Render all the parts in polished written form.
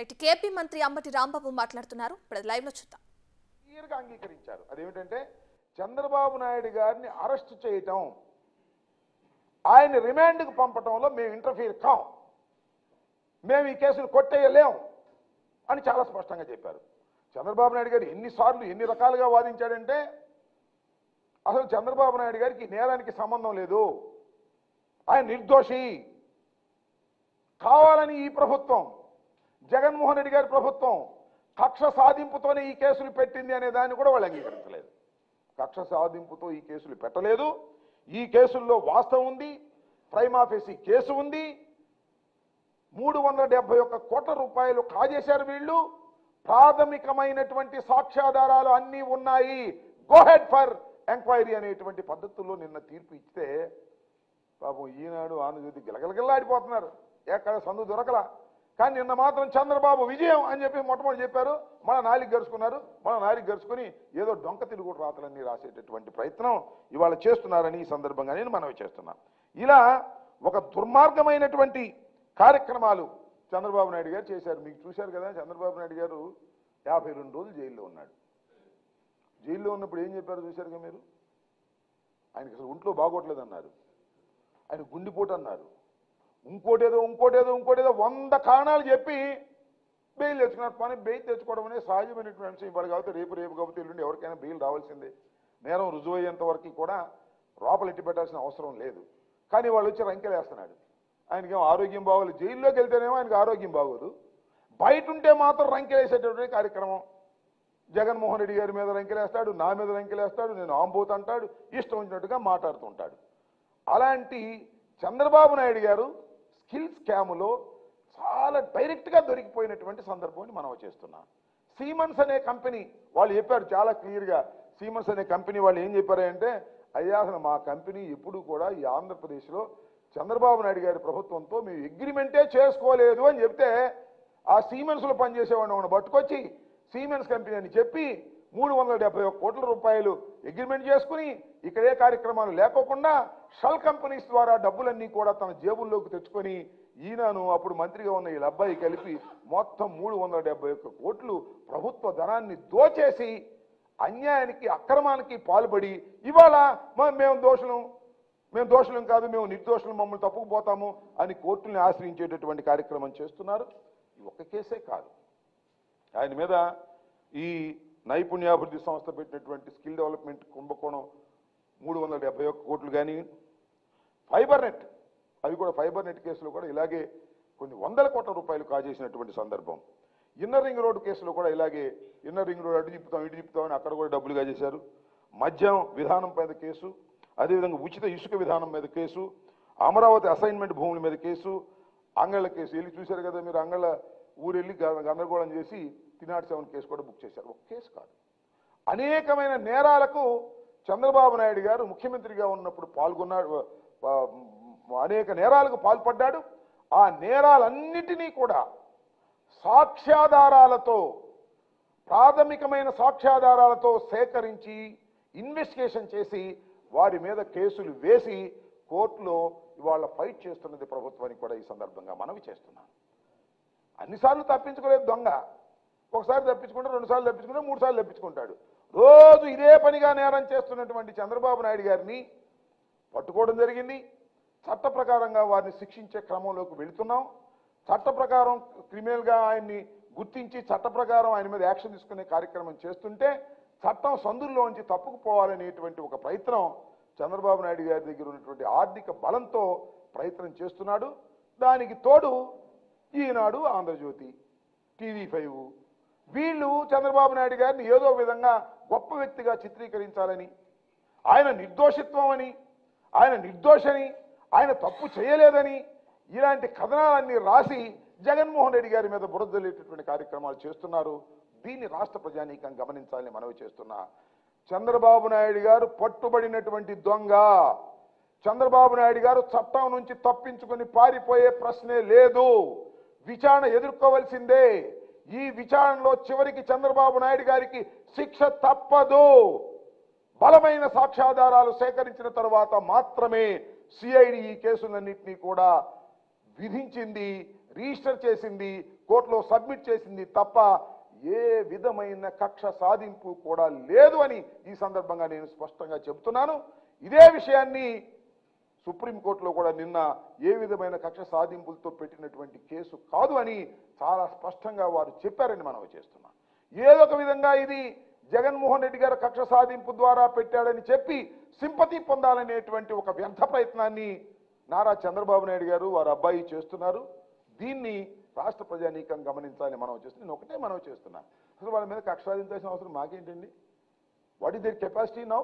Right KP మంత్రి అంబటి రాంబాబు మాట్లాడుతున్నారు. ఇప్పుడు లైవ్ లో చూద్దాం. క్లియర్‌గా అంగీకరించారు. అదేమిటంటే చంద్రబాబు నాయుడు గారిని అరెస్ట్ చేయటం, ఆయన రిమాండ్‌కు పంపటంలో మేము ఇంటర్ఫీర్ కాం, మేము ఈ కేసును కొట్టేయలేం అని చాలా స్పష్టంగా చెప్పారు. చంద్రబాబు నాయుడు గారు ఎన్నిసార్లు ఎన్ని రకాలుగా వాదించాడంటే అసలు చంద్రబాబు నాయుడు గారికి నేరానికి సంబంధం లేదు, ఆయన నిర్దోషి, కావాలని ఈ ప్రభుత్వం జగన్మోహన్ రెడ్డి గారి ప్రభుత్వం కక్ష సాధింపుతోనే ఈ కేసులు పెట్టింది అనే దాన్ని కూడా వాళ్ళు అంగీకరించలేదు. కక్ష సాధింపుతో ఈ కేసులు పెట్టలేదు, ఈ కేసుల్లో వాస్తవం ఉంది, ప్రైమా ఫేసి కేసు ఉంది, 371 కోట్ల రూపాయలు కాజేశారు వీళ్ళు, ప్రాథమికమైనటువంటి సాక్ష్యాధారాలు అన్నీ ఉన్నాయి, గో హెడ్ ఫర్ ఎంక్వైరీ అనేటువంటి పద్ధతుల్లో నిన్న తీర్పు ఇస్తే పాపం ఈనాడు ఆంధ్రజ్యోతి గిలగిలగిల్లాడిపోతున్నారు, ఎక్కడ సందు దొరకలా. కానీ నిన్న మాత్రం చంద్రబాబు విజయం అని చెప్పి మొట్టమొదటి చెప్పారు, మన నాలికి గరుచుకున్నారు, మన నాలికి గరుచుకుని ఏదో డొంక తిరుగుడు రాతలన్నీ రాసేటటువంటి ప్రయత్నం ఇవాళ చేస్తున్నారని ఈ సందర్భంగా నేను మనవి చేస్తున్నా. ఇలా ఒక దుర్మార్గమైనటువంటి కార్యక్రమాలు చంద్రబాబు నాయుడు గారు చేశారు. మీకు చూశారు కదా, చంద్రబాబు నాయుడు గారు 52 రోజులు జైల్లో ఉన్నాడు. జైల్లో ఉన్నప్పుడు ఏం చెప్పారు చూశారుగా మీరు, ఆయనకి అసలు ఒంట్లో బాగోట్లేదన్నారు, ఆయన గుండెపోటు అన్నారు, ఇంకోటేదో 100 కారణాలు చెప్పి బెయిల్ తెచ్చుకున్నారు. పని బెయిల్ తెచ్చుకోవడం అనేది సహజమైనటువంటి అంశం. ఇవాళ కాబట్టి రేపు కాబట్టి ఎల్లుండి ఎవరికైనా బెయిల్ రావాల్సిందే, నేరం రుజువు అయ్యేంత వరకు కూడా లోపల ఎట్టి పెట్టాల్సిన అవసరం లేదు. కానీ వాళ్ళు వచ్చి రంకెలు వేస్తున్నాడు, ఆయనకేమో ఆరోగ్యం బాగోలేదు, జైల్లోకి వెళ్తేనేమో ఆయనకు ఆరోగ్యం బాగోదు, బయట ఉంటే మాత్రం రంకెలేసేటటువంటి కార్యక్రమం. జగన్మోహన్ రెడ్డి గారి మీద రంకెలేస్తాడు, నా మీద రంకెలేస్తాడు, నేను ఆంబోత్ అంటాడు, ఇష్టం వచ్చినట్టుగా మాట్లాడుతుంటాడు. అలాంటి చంద్రబాబు నాయుడు గారు స్కిల్ స్కామ్లో చాలా డైరెక్ట్గా దొరికిపోయినటువంటి సందర్భాన్ని మనం చేస్తున్నాం. సీమన్స్ అనే కంపెనీ వాళ్ళు చెప్పారు చాలా క్లియర్గా, సీమన్స్ అనే కంపెనీ వాళ్ళు ఏం చెప్పారంటే, అయ్యా అసలు మా కంపెనీ ఎప్పుడు కూడా ఈ ఆంధ్రప్రదేశ్లో చంద్రబాబు నాయుడు గారి ప్రభుత్వంతో మేము అగ్రిమెంటే చేసుకోలేదు అని చెప్తే, ఆ సీమెన్స్లో పనిచేసేవాడిని పట్టుకొచ్చి సీమెన్స్ కంపెనీ అని చెప్పి 371 కోట్ల రూపాయలు అగ్రిమెంట్ చేసుకుని ఇక్కడే కార్యక్రమాలు లేకోకుండా షెల్ కంపెనీస్ ద్వారా డబ్బులన్నీ కూడా తన జేబుల్లోకి తెచ్చుకొని ఈయనను అప్పుడు మంత్రిగా ఉన్న వీళ్ళ అబ్బాయి కలిపి మొత్తం 371 కోట్లు ప్రభుత్వ ధనాన్ని దోచేసి అన్యాయానికి అక్రమానికి పాల్పడి ఇవాళ మేము దోషులం కాదు, మేము నిర్దోషులు, మమ్మల్ని తప్పుకుపోతాము అని కోర్టుల్ని ఆశ్రయించేటటువంటి కార్యక్రమం చేస్తున్నారు. ఈ ఒక్క కేసే కాదు, ఆయన మీద ఈ నైపుణ్యాభివృద్ధి సంస్థ పెట్టినటువంటి స్కిల్ డెవలప్మెంట్ కుంభకోణం 371 కోట్లు కానీ, ఫైబర్ నెట్, అది కూడా ఫైబర్ నెట్ కేసులో కూడా ఇలాగే కొన్ని 100 కోట్ల రూపాయలు కాజేసినటువంటి సందర్భం. ఇన్నర్ రింగ్ రోడ్డు కేసులో కూడా ఇలాగే ఇన్నర్ రింగ్ రోడ్ అటు తిప్పుతామని అక్కడ కూడా డబ్బులు కాజేశారు. మద్యం విధానం మీద కేసు, అదేవిధంగా ఉచిత ఇసుక విధానం మీద కేసు, అమరావతి అసైన్మెంట్ భూముల మీద కేసు, అంగళ్ళ కేసు వెళ్ళి చూశారు కదా మీరు, అంగళ్ళ ఊరెళ్ళి గందరగోళం చేసి తినాడు 7 కేసు కూడా బుక్ చేశారు. ఒక కేసు కాదు, అనేకమైన నేరాలకు చంద్రబాబు నాయుడు గారు ముఖ్యమంత్రిగా ఉన్నప్పుడు పాల్గొన్నాడు, అనేక నేరాలకు పాల్పడ్డాడు. ఆ నేరాలన్నిటినీ కూడా సాక్ష్యాధారాలతో, ప్రాథమికమైన సాక్ష్యాధారాలతో సేకరించి ఇన్వెస్టిగేషన్ చేసి వారి మీద కేసులు వేసి కోర్టులో ఇవాళ ఫైట్ చేస్తున్నది ప్రభుత్వానికి కూడా ఈ సందర్భంగా మనవి చేస్తున్నాను. అన్నిసార్లు తప్పించుకోలేదు దొంగ, ఒకసారి తప్పించుకుంటాడు, 2 సార్లు తప్పించుకుంటాడు, 3 సార్లు తప్పించుకుంటాడు. రోజు ఇదే పనిగా నేరం చేస్తున్నటువంటి చంద్రబాబు నాయుడు గారిని పట్టుకోవడం జరిగింది. చట్ట ప్రకారంగా వారిని శిక్షించే క్రమంలోకి వెళుతున్నాం. చట్ట ప్రకారం క్రిమినల్గా ఆయన్ని గుర్తించి చట్ట ప్రకారం ఆయన మీద యాక్షన్ తీసుకునే కార్యక్రమం చేస్తుంటే చట్టం సందుల్లోంచి తప్పుకుపోవాలనేటువంటి ఒక ప్రయత్నం చంద్రబాబు నాయుడు గారి దగ్గర ఉన్నటువంటి ఆర్థిక బలంతో ప్రయత్నం చేస్తున్నాడు. దానికి తోడు ఈనాడు, ఆంధ్రజ్యోతి, TV5 వీళ్ళు చంద్రబాబు నాయుడు గారిని ఏదో విధంగా గొప్ప వ్యక్తిగా చిత్రీకరించాలని, ఆయన నిర్దోషిత్వం అని, ఆయన నిర్దోషని, ఆయన తప్పు చేయలేదని ఇలాంటి కథనాలన్నీ రాసి జగన్మోహన్ రెడ్డి గారి మీద బురదలేటటువంటి కార్యక్రమాలు చేస్తున్నారు. దీన్ని రాష్ట్ర ప్రజానీకం గమనించాలని మనవి చేస్తున్నా. చంద్రబాబు నాయుడు గారు పట్టుబడినటువంటి దొంగ. చంద్రబాబు నాయుడు గారు చట్టం నుంచి తప్పించుకొని పారిపోయే ప్రశ్నే లేదు, విచారణ ఎదుర్కోవలసిందే. ఈ విచారణలో చివరికి చంద్రబాబు నాయుడు గారికి శిక్ష తప్పదు. బలమైన సాక్ష్యాధారాలు సేకరించిన తర్వాత మాత్రమే సిఐడి ఈ కేసులన్నింటినీ కూడా విధించింది, రిజిస్టర్ చేసింది, కోర్టులో సబ్మిట్ చేసింది తప్ప ఏ విధమైన కక్ష సాధింపు కూడా లేదు అని ఈ సందర్భంగా నేను స్పష్టంగా చెబుతున్నాను. ఇదే విషయాన్ని సుప్రీంకోర్టులో కూడా నిన్న ఏ విధమైన కక్ష సాధింపులతో పెట్టినటువంటి కేసు కాదు అని చాలా స్పష్టంగా వారు చెప్పారని మనం చేస్తున్నాం. ఏదో ఒక విధంగా ఇది జగన్మోహన్ రెడ్డి గారు కక్ష సాధింపు ద్వారా పెట్టాడని చెప్పి సింపతి పొందాలనేటువంటి ఒక వ్యర్థ ప్రయత్నాన్ని నారా చంద్రబాబు నాయుడు గారు వారి అబ్బాయి చేస్తున్నారు. దీన్ని రాష్ట్ర ప్రజానీకం గమనించాలని మనం చేస్తుంది. నేను ఒకటే మనం చేస్తున్నాను, అసలు వాళ్ళ మీద కక్ష సాధించాల్సిన అవసరం మాకేంటండి? What is their capacity now?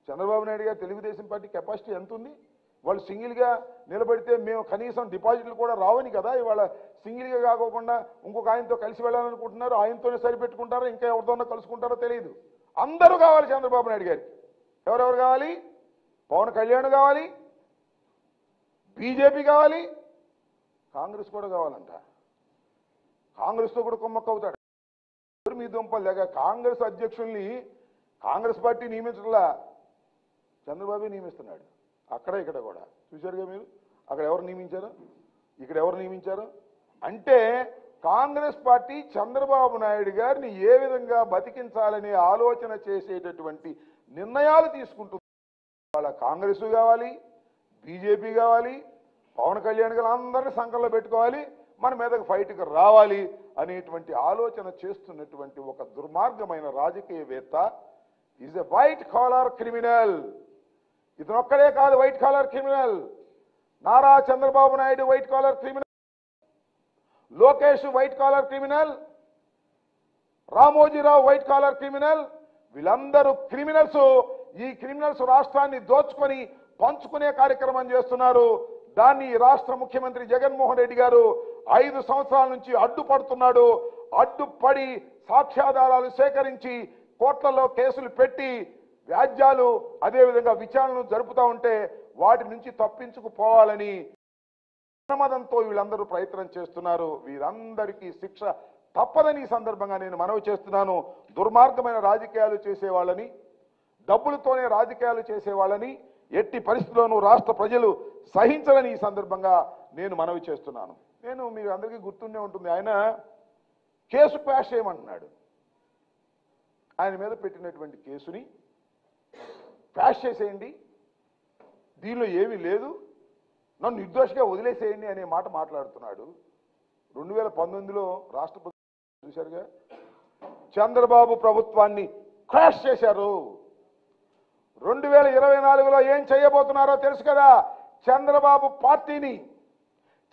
Chandrababu Naidu garu Telugu Desam party capacity ఎంత ఉంది? వాళ్ళు సింగిల్గా నిలబడితే మేము కనీసం డిపాజిట్లు కూడా రావని కదా ఇవాళ సింగిల్గా కాకోకుండా ఇంకొక ఆయనతో కలిసి వెళ్ళాలనుకుంటున్నారు. ఆయనతోనే సరిపెట్టుకుంటారో ఇంకా ఎవరితోనో కలుసుకుంటారో తెలియదు. అందరూ కావాలి చంద్రబాబు నాయుడు గారికి. ఎవరెవరు కావాలి? పవన్ కళ్యాణ్ కావాలి, బీజేపీ కావాలి, కాంగ్రెస్ కూడా కావాలంట. కాంగ్రెస్తో కూడా కుమ్మక్కవుతాడు. మీ దుంపలు లేక కాంగ్రెస్ అధ్యక్షుల్ని కాంగ్రెస్ పార్టీ నియమించట్లా, చంద్రబాబు నియమిస్తున్నాడు. అక్కడ ఇక్కడ కూడా చూశారుగా మీరు. అక్కడ ఎవరు నియమించారు, ఇక్కడ ఎవరు నియమించారు అంటే కాంగ్రెస్ పార్టీ చంద్రబాబు నాయుడు గారిని ఏ విధంగా బతికించాలనే ఆలోచన చేసేటటువంటి నిర్ణయాలు తీసుకుంటుంది. వాళ్ళ కాంగ్రెస్ కావాలి, బీజేపీ కావాలి, పవన్ కళ్యాణ్ గారు అందరినీ సంకల్లో పెట్టుకోవాలి, మన మీదకి ఫైట్కి రావాలి అనేటువంటి ఆలోచన చేస్తున్నటువంటి ఒక దుర్మార్గమైన రాజకీయవేత్త is a white collar criminal. ఇతనొక్కడే కాదు white collar criminal. Nara Chandrababu Naidu white collar criminal, Lokesh white collar criminal, Ramoji Rao white collar criminal. వీళ్ళందరూ క్రిమినల్స్. ఈ క్రిమినల్స్ రాష్ట్రాన్ని దోచుకొని పంచుకునే కార్యక్రమం చేస్తున్నారు. దాన్ని రాష్ట్ర ముఖ్యమంత్రి జగన్మోహన్ రెడ్డి గారు 5 సంవత్సరాల నుంచి అడ్డుపడుతున్నాడు. అడ్డుపడి సాక్ష్యాధారాలు సేకరించి కోర్టులలో కేసులు పెట్టి వ్యాజ్యాలు అదేవిధంగా విచారణలు జరుపుతూ ఉంటే వాటి నుంచి తప్పించుకుపోవాలని ప్రమాదంతో వీళ్ళందరూ ప్రయత్నం చేస్తున్నారు. వీరందరికీ శిక్ష తప్పదని ఈ సందర్భంగా నేను మనవి చేస్తున్నాను. దుర్మార్గమైన రాజకీయాలు చేసేవాళ్ళని, డబ్బులతోనే రాజకీయాలు చేసేవాళ్ళని ఎట్టి పరిస్థితుల్లోనూ రాష్ట్ర ప్రజలు సహించాలని ఈ సందర్భంగా నేను మనవి చేస్తున్నాను. నేను మీరు అందరికీ గుర్తుండే ఉంటుంది, ఆయన కేసు క్వాష్ చేయమంటున్నాడు. ఆయన మీద పెట్టినటువంటి కేసుని క్వాష్ చేసేయండి, దీనిలో ఏమీ లేదు, నన్ను నిర్దోషిగా వదిలేసేయండి అనే మాట మాట్లాడుతున్నాడు. 2019లో రాష్ట్రపతి చూశారుగా, చంద్రబాబు ప్రభుత్వాన్ని క్వాష్ చేశారు. 2024లో ఏం చేయబోతున్నారో తెలుసు కదా. చంద్రబాబు పార్టీని,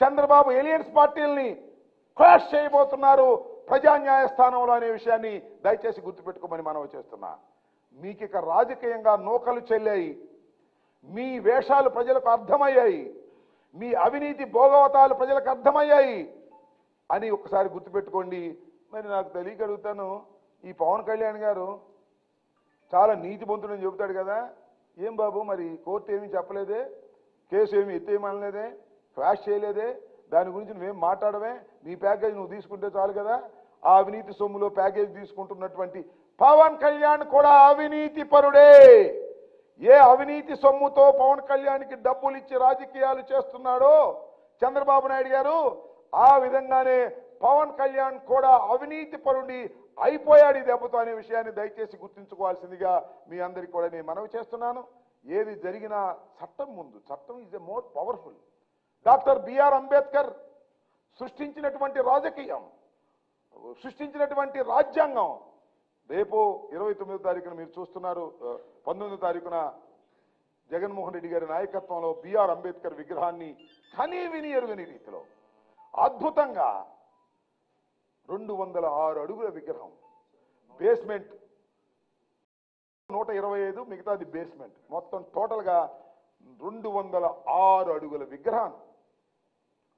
చంద్రబాబు ఎలియన్స్ పార్టీల్ని క్వాష్ చేయబోతున్నారు ప్రజా న్యాయస్థానంలో అనే విషయాన్ని దయచేసి గుర్తుపెట్టుకోమని మనవి చేస్తున్నా. మీకు ఇక రాజకీయంగా నూకలు చెల్లాయి, మీ వేషాలు ప్రజలకు అర్థమయ్యాయి, మీ అవినీతి భోగవతాలు ప్రజలకు అర్థమయ్యాయి అని ఒకసారి గుర్తుపెట్టుకోండి. మరి నాకు తెలియక అడుగుతాను, ఈ పవన్ కళ్యాణ్ గారు చాలా నీతిమంతుడని చెబుతాడు కదా, ఏం బాబు మరి కోర్టు ఏమీ చెప్పలేదే, కేసు ఏమి ఎత్తేయమనలేదే, క్వాష్ చేయలేదే, దాని గురించి నువ్వేం మాట్లాడమే, నీ ప్యాకేజ్ నువ్వు తీసుకుంటే చాలు కదా. ఆ అవినీతి సొమ్ములో ప్యాకేజ్ తీసుకుంటున్నటువంటి పవన్ కళ్యాణ్ కూడా అవినీతి పరుడే. ఏ అవినీతి సొమ్ముతో పవన్ కళ్యాణ్కి డబ్బులు ఇచ్చి రాజకీయాలు చేస్తున్నాడో చంద్రబాబు నాయుడు గారు, ఆ విధంగానే పవన్ కళ్యాణ్ కూడా అవినీతి పరుడి అయిపోయాడు ఈ దెబ్బతో అనే విషయాన్ని దయచేసి గుర్తుంచుకోవాల్సిందిగా మీ అందరికీ కూడా నేను మనవి చేస్తున్నాను. ఏది జరిగినా చట్టం ముందు, చట్టం is a more powerful. Doctor B R Ambedkar సృష్టించినటువంటి రాజకీయం, సృష్టించినటువంటి రాజ్యాంగం రేపు 29వ తారీఖున మీరు చూస్తున్నారు, 19వ తారీఖున జగన్మోహన్ రెడ్డి గారి నాయకత్వంలో బిఆర్ అంబేద్కర్ విగ్రహాన్ని కనీ విని ఎరుగని రీతిలో అద్భుతంగా 206 అడుగుల విగ్రహం, బేస్మెంట్ 125, మిగతాది బేస్మెంట్, మొత్తం టోటల్గా 206 అడుగుల విగ్రహాన్ని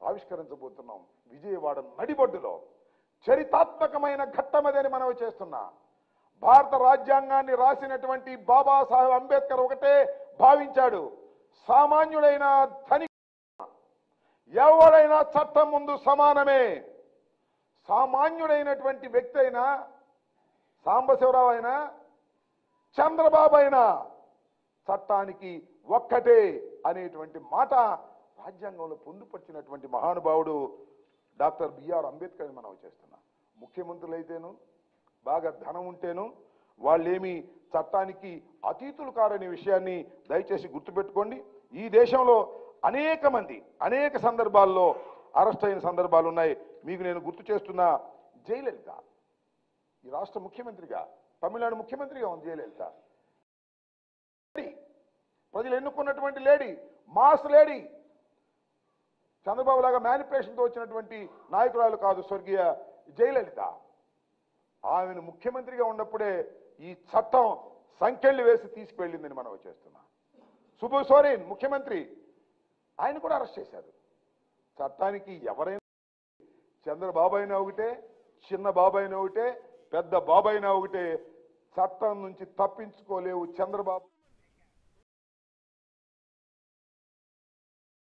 ఆవిష్కరించబోతున్నాం విజయవాడ నడిబొడ్డులో. చరితాత్మకమైన ఘట్టమదని మనవి చేస్తున్నా. భారత రాజ్యాంగాన్ని రాసినటువంటి బాబాసాహెబ్ అంబేద్కర్ ఒకటే భావించాడు, సామాన్యుడైన ధనిక ఎవడైనా చట్టం ముందు సమానమే. సామాన్యుడైనటువంటి వ్యక్తి అయినా, సాంబశివరావు అయినా, చంద్రబాబు అయినా చట్టానికి ఒక్కటే అనేటువంటి మాట రాజ్యాంగంలో పొందుపరిచినటువంటి మహానుభావుడు డాక్టర్ బిఆర్ అంబేద్కర్ మనం చేస్తున్నాం. ముఖ్యమంత్రులు అయితేను బాగా ధనం ఉంటేను వాళ్ళేమి చట్టానికి అతీతులు కారనే విషయాన్ని దయచేసి గుర్తుపెట్టుకోండి. ఈ దేశంలో అనేక మంది అనేక సందర్భాల్లో అరెస్ట్ అయిన సందర్భాలు ఉన్నాయి. మీకు నేను గుర్తు చేస్తున్న జయలలిత ఈ రాష్ట్ర ముఖ్యమంత్రిగా, తమిళనాడు ముఖ్యమంత్రిగా ఉంది జయలలిత. ప్రజలు ఎన్నుకున్నటువంటి లేడీ, మాస్ లేడీ, చంద్రబాబు లాగా మ్యానిపులేషన్తో వచ్చినటువంటి నాయకురాలు కాదు స్వర్గీయ జయలలిత. ఆమెను ముఖ్యమంత్రిగా ఉన్నప్పుడే ఈ చట్టం సంఖ్యలు వేసి తీసుకువెళ్ళిందని మనం చేస్తున్నాం. సుబు సోరెన్ ముఖ్యమంత్రి, ఆయన కూడా అరెస్ట్ చేశారు. చట్టానికి ఎవరైనా, చంద్రబాబు అయినా ఒకటే, చిన్న బాబు అయినా ఒకటే, పెద్ద బాబు అయినా ఒకటే, చట్టం నుంచి తప్పించుకోలేవు చంద్రబాబు.